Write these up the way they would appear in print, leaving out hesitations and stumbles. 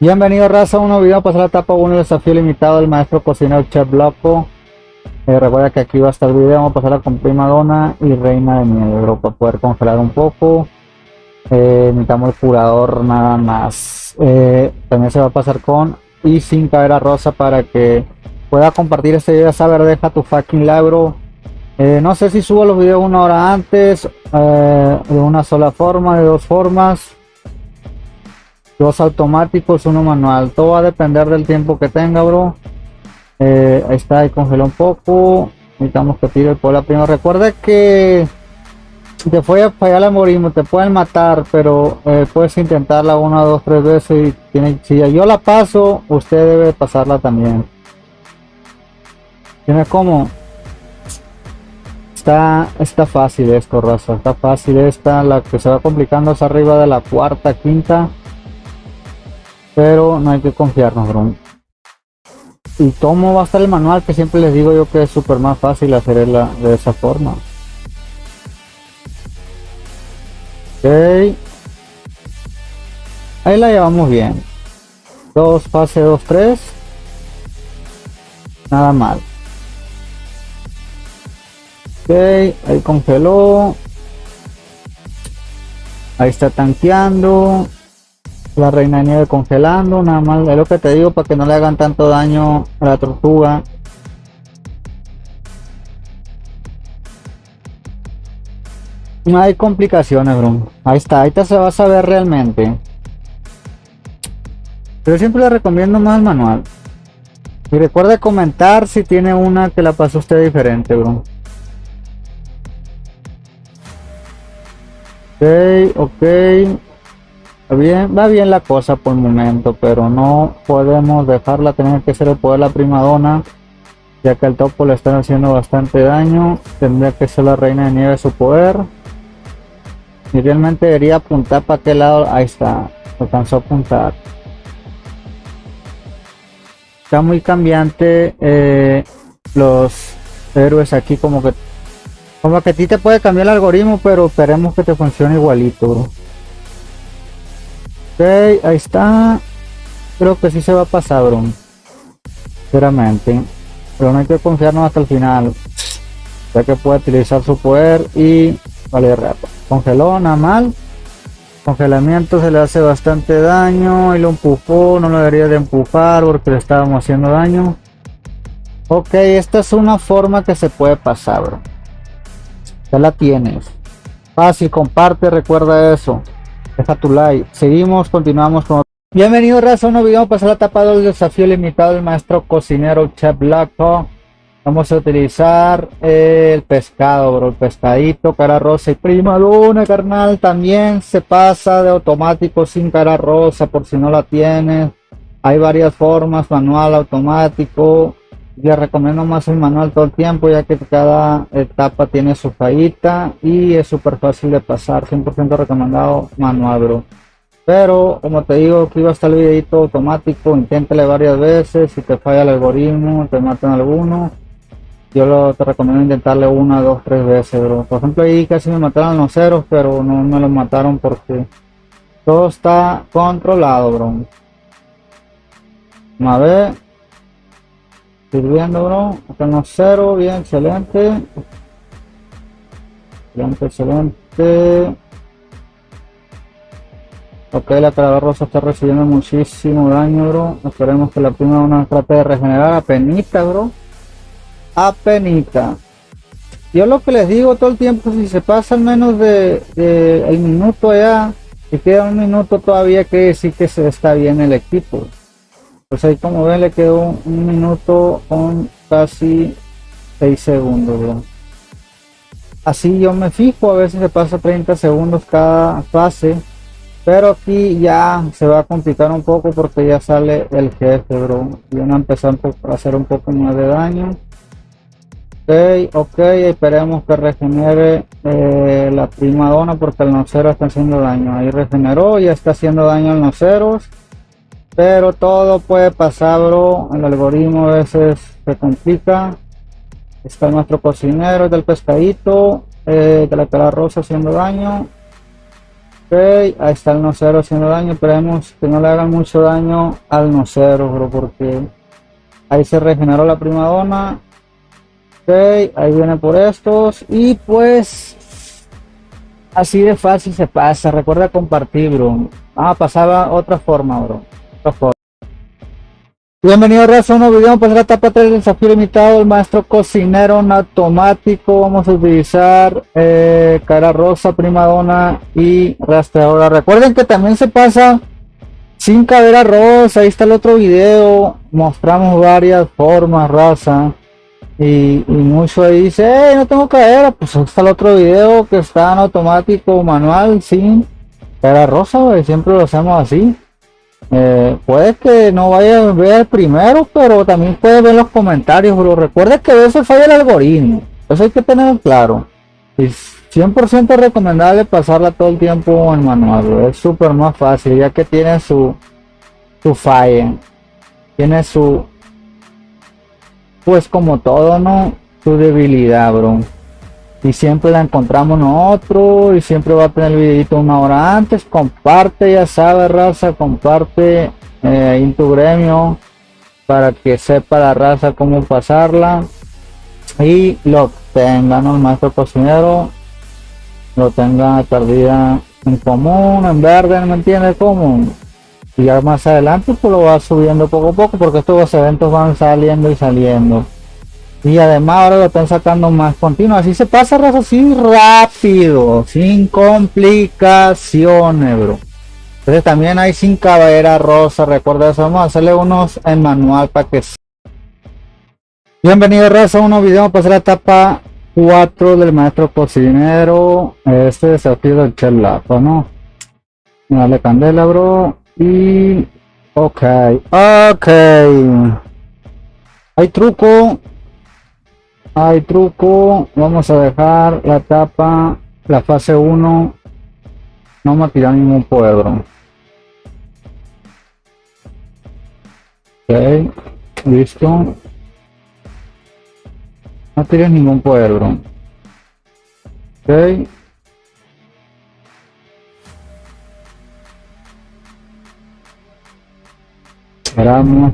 Bienvenido raza a un nuevo video. Pasar la etapa 1 del desafío limitado del maestro cocinero Chef Loco. Recuerda que aquí va a estar el video. Vamos a pasarla con prima donna y reina de miel, bro, para poder congelar un poco. Necesitamos el curador nada más. También se va a pasar con y sin cadera rosa para que pueda compartir este video. Saber, deja tu fucking like, bro. No sé si subo los videos una hora antes, de una sola forma, de dos formas, dos automáticos, uno manual. Todo va a depender del tiempo que tenga, bro. Ahí está, ahí congeló un poco. Necesitamos que tire el pola primero. Recuerda que si te fue a fallar el algoritmo, te pueden matar, pero puedes intentarla una, dos, tres veces. Si yo la paso, usted debe pasarla también. ¿Tiene cómo? Está fácil esto, raza. Está fácil esta. La que se va complicando es arriba de la cuarta, quinta. Pero no hay que confiarnos, bro. Y cómo va a estar el manual, que siempre les digo yo que es súper más fácil hacerla de esa forma. Ok. Ahí la llevamos bien. Fase 2, 3. Nada mal. Ok, ahí congeló. Ahí está tanqueando. La reina de nieve congelando, nada más. Es lo que te digo, para que no le hagan tanto daño a la tortuga. No hay complicaciones, bro. Ahí está, ahorita se va a saber realmente. Pero siempre le recomiendo más el manual. Y recuerda comentar si tiene una que la pasó usted diferente, bro. Ok. Va bien la cosa por el momento, pero no podemos dejarla. Tener que ser el poder de la prima donna, ya que al topo le están haciendo bastante daño. Tendría que ser la reina de nieve su poder, y realmente debería apuntar para qué lado. Ahí está, alcanzó a apuntar. Está muy cambiante los héroes aquí, como que a ti te puede cambiar el algoritmo, pero esperemos que te funcione igualito, bro. Ok, ahí está. Creo que sí se va a pasar, bro. Sinceramente. Pero no hay que confiarnos hasta el final, ya que puede utilizar su poder y vale rato. Congeló, nada mal. Congelamiento se le hace bastante daño y lo empujó. No lo debería de empujar porque le estábamos haciendo daño. Ok, esta es una forma que se puede pasar, bro. Ya la tienes. Fácil, comparte, recuerda eso. Deja tu like. Seguimos, continuamos con... Bienvenido raza a un nuevo video. Pasar la etapa del desafío limitado del maestro cocinero Chef Loco. Vamos a utilizar el pescado, bro. El pescadito, cara rosa y prima donna, carnal. También se pasa de automático sin cara rosa, por si no la tienes. Hay varias formas, manual, automático. Yo recomiendo más el manual todo el tiempo, ya que cada etapa tiene su fallita y es súper fácil de pasar. 100% recomendado manual, bro. Pero como te digo, aquí va a estar el videito automático. Inténtale varias veces. Si te falla el algoritmo, te matan alguno, yo te recomiendo intentarle una, dos, tres veces, bro. Por ejemplo, ahí casi me mataron los ceros, pero no me los mataron porque todo está controlado, bro. Vamos a ver. Sirviendo, bro. Acá en los ceros, bien, excelente. Excelente. Ok, la cara rosa está recibiendo muchísimo daño, bro. Esperemos que la prima donna trate de regenerar. Apenita, bro. Apenita. Yo lo que les digo todo el tiempo, si se pasa al menos de el minuto allá, si queda un minuto todavía, que decir que se está bien el equipo. Pues ahí, como ven, le quedó un minuto con casi 6 segundos, bro. Así yo me fijo, a veces se pasa 30 segundos cada fase, pero aquí ya se va a complicar un poco porque ya sale el jefe, bro. Y van a empezar a hacer un poco más de daño. Ok, esperemos que regenere la prima donna, porque el nocero está haciendo daño. Ahí regeneró, ya está haciendo daño al noceros. Pero todo puede pasar, bro. El algoritmo a veces se complica. Está nuestro cocinero del pescadito, de la cara rosa haciendo daño. Ok, ahí está el nocero haciendo daño. Esperemos que no le hagan mucho daño al nocero, bro, porque ahí se regeneró la primadona. Ok, ahí viene por estos. Y pues así de fácil se pasa. Recuerda compartir, bro. Pasaba otra forma, bro. Otra forma. Bienvenido a un nuevo video. Pues la etapa 3 del desafío limitado. El maestro cocinero en automático. Vamos a utilizar cara rosa, primadona y rastreadora. Recuerden que también se pasa sin cadera rosa. Ahí está el otro video. Mostramos varias formas, raza. Y mucho ahí dice, hey, no tengo cadera. Pues ahí está el otro video que está en automático, manual, sin cadera rosa, güey. Siempre lo hacemos así. Puede que no vaya a ver primero, pero también puede ver los comentarios, bro. Recuerda que a veces falla el algoritmo. Eso hay que tenerlo claro. Y 100% recomendable pasarla todo el tiempo en manual, bro. Es súper más fácil, ya que tiene su falla. Tiene su, pues como todo, ¿no? Su debilidad, bro. Y siempre la encontramos nosotros, y siempre va a tener el videito una hora antes. Comparte, ya sabes, raza, comparte en tu gremio para que sepa la raza cómo pasarla y lo tenga, ¿no? El maestro cocinero lo tenga perdida en común, en verde, ¿me entiendes? Común. Y ya más adelante pues lo va subiendo poco a poco, porque estos eventos van saliendo y saliendo. Y además ahora lo están sacando más continuo. Así se pasa, raza, así rápido, sin complicaciones, bro. Entonces también hay sin cadera rosa. Recuerda eso. Vamos a hacerle unos en manual para que... Bienvenido, raza, a un nuevo video. Vamos a pasar la etapa 4 del maestro cocinero. Este desafío del chelato, ¿no? Dale candela, bro. Y... ok. Hay truco. Vamos a dejar la etapa, la fase 1. No vamos a tirar ningún poder, bro. Ok, listo. No tires ningún poder, bro. Ok. Esperamos,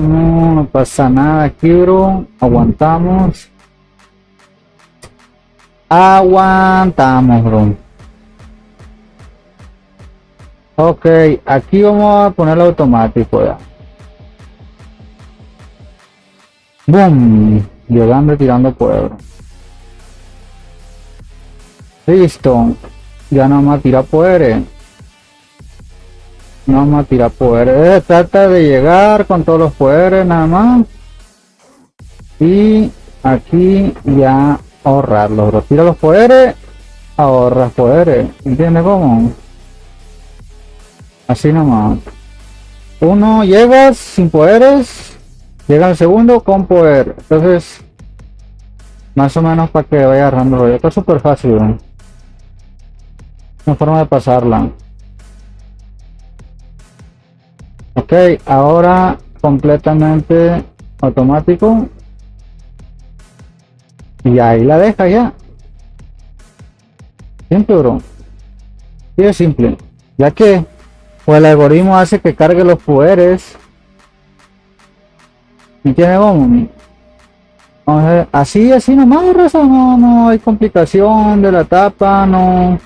no pasa nada aquí, bro. Aguantamos, bro. Ok, aquí vamos a ponerlo automático ya. Boom, llegando, tirando poder. Listo, ya no vamos a tirar poderes. No vamos a tirar poderes. Trata de llegar con todos los poderes nada más. Y aquí ya ahorrarlos, bro. Tira los poderes, ahorras poderes. ¿Entiendes cómo? Así nomás. Uno llegas sin poderes, llega el segundo con poder. Entonces, más o menos para que vaya agarrando. Esto es súper fácil, bro. Una forma de pasarla. Ok, ahora completamente automático. Y ahí la deja ya. Simple, bro. Sí, es simple. Ya que pues el algoritmo hace que cargue los poderes. ¿Y tiene cómo? Así nomás, raza. No hay complicación de la etapa, no.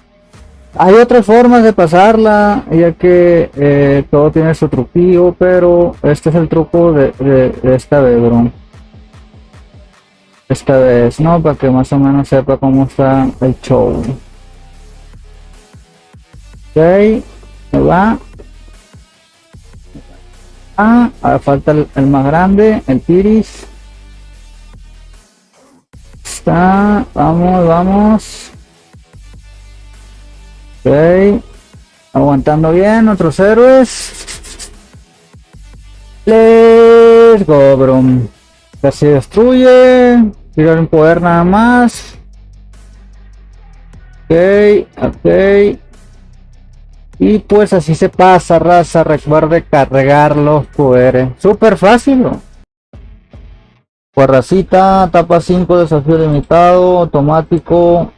Hay otras formas de pasarla, ya que todo tiene su truquillo, pero este es el truco de esta vez, bro. Esta vez, ¿no? Para que más o menos sepa cómo está el show. Ok, me va. Ahora falta el más grande, el Tiris. Está, vamos. Ok, aguantando bien nuestros héroes. Let's go, bro. Ya se destruye. Tirar un poder nada más. Ok. Y pues así se pasa, raza. Recuerde cargar los poderes. Súper fácil, bro. Pues racita, etapa 5, desafío limitado, automático.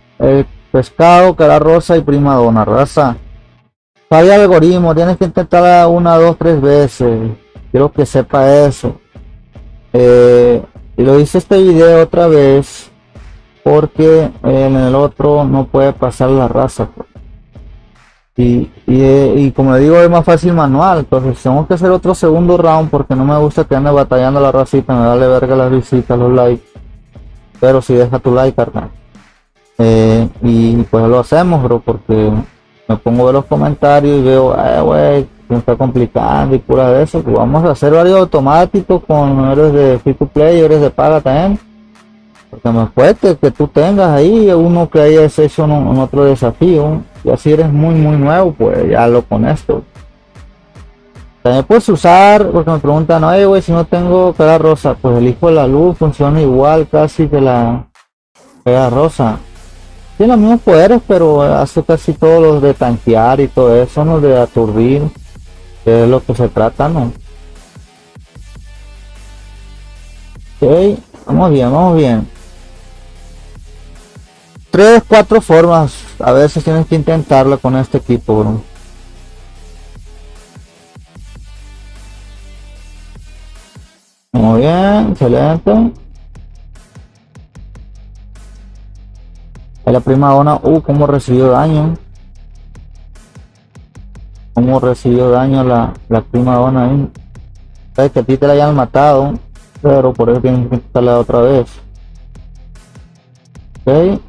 pescado, cara rosa y prima donna, raza. Falla el algoritmo, tienes que intentarla una, dos, tres veces. Quiero que sepa eso. Y lo hice este video otra vez porque en el otro no puede pasar la raza, pues. Y como le digo, es más fácil manual. Entonces tengo que hacer otro segundo round porque no me gusta que ande batallando la racita. Me vale verga las visitas, los likes. Pero si deja tu like, carnal. Y pues lo hacemos, bro, porque me pongo a ver los comentarios y veo, wey, me está complicando y pura de eso. Pues vamos a hacer varios automáticos con eres de free to play, eres de paga también. Porque me puede que tú tengas ahí uno que haya hecho en otro desafío. Y así eres muy nuevo, pues ya lo con esto. También puedes usar, porque me preguntan, oye, güey, si no tengo cara rosa, pues el hijo de la luz funciona igual casi que la cara rosa. Tiene los mismos poderes, pero hace casi todos los de tanquear y todo eso, no de aturdir, que es lo que se trata, ¿no? Ok, vamos bien, vamos bien. 3, 4 formas, a veces tienes que intentarlo con este equipo, bro. Muy bien, excelente. La prima donna, cómo recibió daño. Cómo recibió daño la prima donna ahí. Sabes que a ti te la hayan matado, pero por eso tienes que intentarla otra vez. Ok.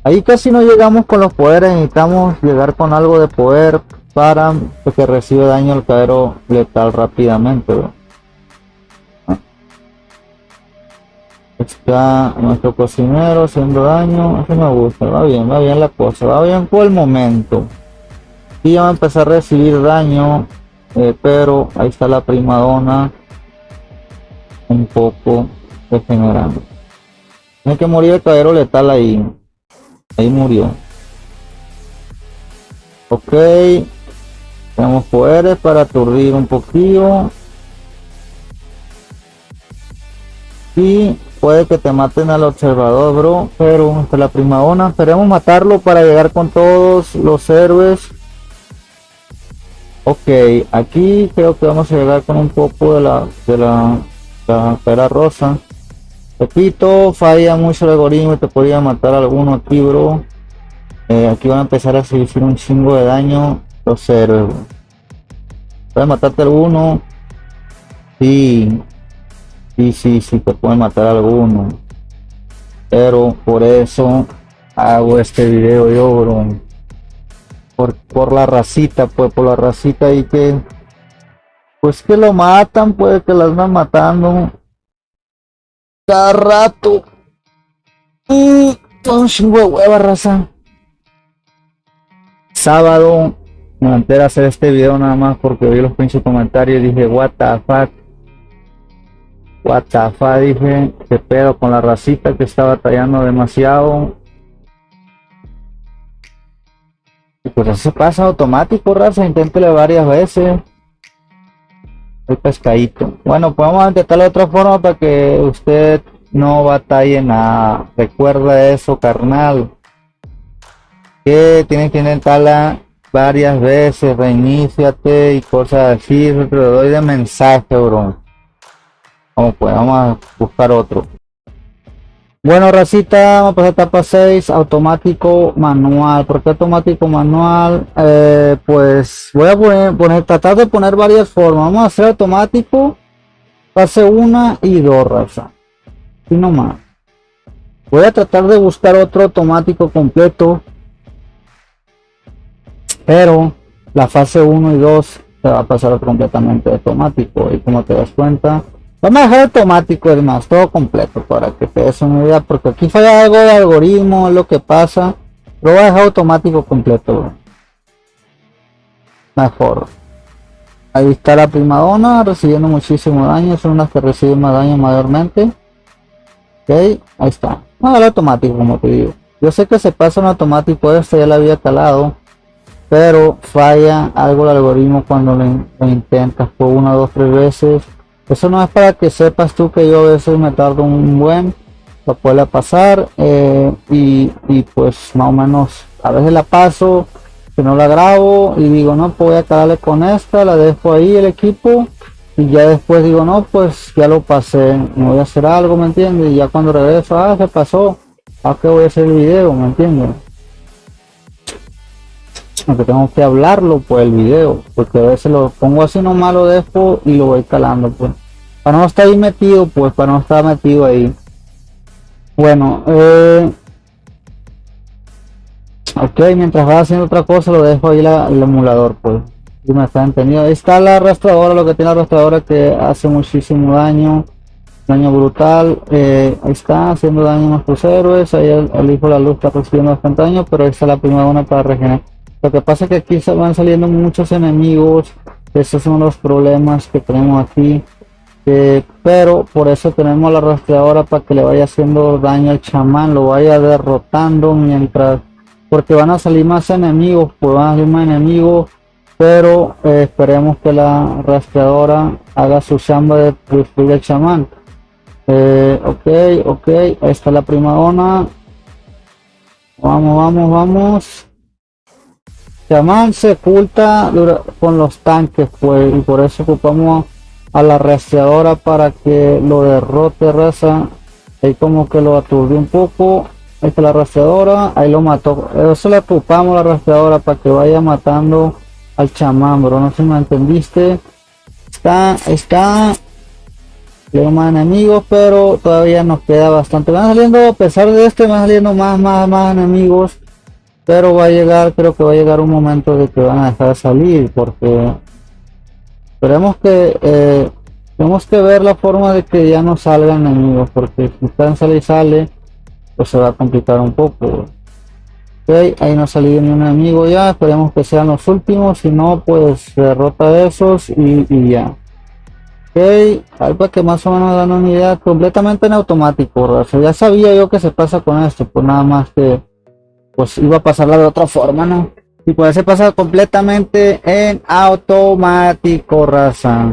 Ahí casi no llegamos con los poderes, necesitamos llegar con algo de poder para que reciba daño el caballero letal rápidamente, bro. Está nuestro cocinero haciendo daño, eso me gusta, va bien la cosa, va bien por el momento. Y ya va a empezar a recibir daño, pero ahí está la prima donna un poco degenerando. Tiene que morir el caballero letal ahí. Ahí murió. Ok. Tenemos poderes para aturdir un poquillo. Y puede que te maten al observador, bro. Pero hasta la prima donna. Esperemos matarlo para llegar con todos los héroes. Ok. Aquí creo que vamos a llegar con un poco de la cara rosa. Repito, falla mucho el algoritmo y te podría matar a alguno aquí, bro. Aquí van a empezar a recibir un chingo de daño los héroes, bro. Puede matarte alguno. Sí, te pueden matar alguno. Pero por eso hago este video yo, bro. Por la racita, pues por la racita y que pues que lo matan, puede que las van matando cada rato. Un chingo de hueva, raza. Sábado me enteré a hacer este video nada más porque vi los pinches comentarios y dije what the fuck, dije, qué pedo con la racita que está batallando demasiado. Y pues eso pasa automático, raza, inténtele varias veces. El pescadito. Bueno, pues vamos a intentar de otra forma para que usted no batalle nada. Recuerda eso, carnal. Que tienes que intentarla varias veces, reiníciate y cosas así. Te lo doy de mensaje, bro. Vamos pues, vamos a buscar otro. Bueno, racita, vamos a pasar a etapa 6, automático manual. ¿Por qué automático manual? Pues voy a tratar de poner varias formas. Vamos a hacer automático, fase 1 y 2, raza. Y no más. Voy a tratar de buscar otro automático completo, pero la fase 1 y 2 se va a pasar completamente automático. Y como te das cuenta, vamos a dejar automático, es más, todo completo para que te des una idea, porque aquí falla algo de algoritmo, es lo que pasa. Lo voy a dejar automático completo, bro. Mejor. Ahí está la prima donna recibiendo muchísimo daño, son las que reciben más daño mayormente. Ok, ahí está. No, el automático, como te digo. Yo sé que se pasa en automático, esto ya lo había calado, pero falla algo el algoritmo cuando lo intentas por 1, 2, 3 veces. Eso no es para que sepas tú que yo a veces me tardo un buen, para poderla pasar, y pues más o menos a veces la paso, que no la grabo y digo no, pues voy a acabarle con esta, la dejo ahí el equipo y ya después digo no, pues ya lo pasé, me voy a hacer algo, ¿me entiendes? Y ya cuando regreso, se pasó, ¿a qué voy a hacer el video? ¿Me entiendes? Aunque tengo que hablarlo pues el video, porque a veces lo pongo así nomás, lo dejo y lo voy calando pues, para no estar ahí metido, pues para no estar metido ahí. Bueno, ok, mientras va haciendo otra cosa lo dejo ahí el emulador pues, si me está entendido. Ahí está la arrastradora, lo que tiene la arrastradora que hace muchísimo daño brutal, ahí está haciendo daño a nuestros héroes, ahí el hijo de la luz está recibiendo bastante daño, pero ahí está la primera una para regenerar. Lo que pasa es que aquí se van saliendo muchos enemigos, esos son los problemas que tenemos aquí, pero por eso tenemos la rastreadora para que le vaya haciendo daño al chamán, lo vaya derrotando mientras, porque van a salir más enemigos, pues van a salir más enemigos, pero esperemos que la rastreadora haga su chamba de destruir el chamán. Ok, ahí está la primadona, vamos. Chamán se oculta con los tanques pues, y por eso ocupamos a la rastreadora para que lo derrote, raza. Ahí como que lo aturdió un poco. Ahí está la rastreadora, ahí lo mató. Eso le ocupamos a la rastreadora para que vaya matando al chamán, bro. No sé si me entendiste. Está. Tengo más enemigos, pero todavía nos queda bastante. Van saliendo, a pesar de van saliendo más enemigos. Pero va a llegar, creo que va a llegar un momento de que van a dejar de salir, porque esperemos que tenemos que ver la forma de que ya no salgan enemigos, porque si están sale, pues se va a complicar un poco. Ok, ahí no ha salido ni un enemigo ya, esperemos que sean los últimos, si no pues derrota a esos y ya. Ok, algo que más o menos dan una idea, completamente en automático, o sea, ya sabía yo que se pasa con esto, pues nada más que pues iba a pasarla de otra forma, ¿no? Y puede ser pasar completamente en automático, raza.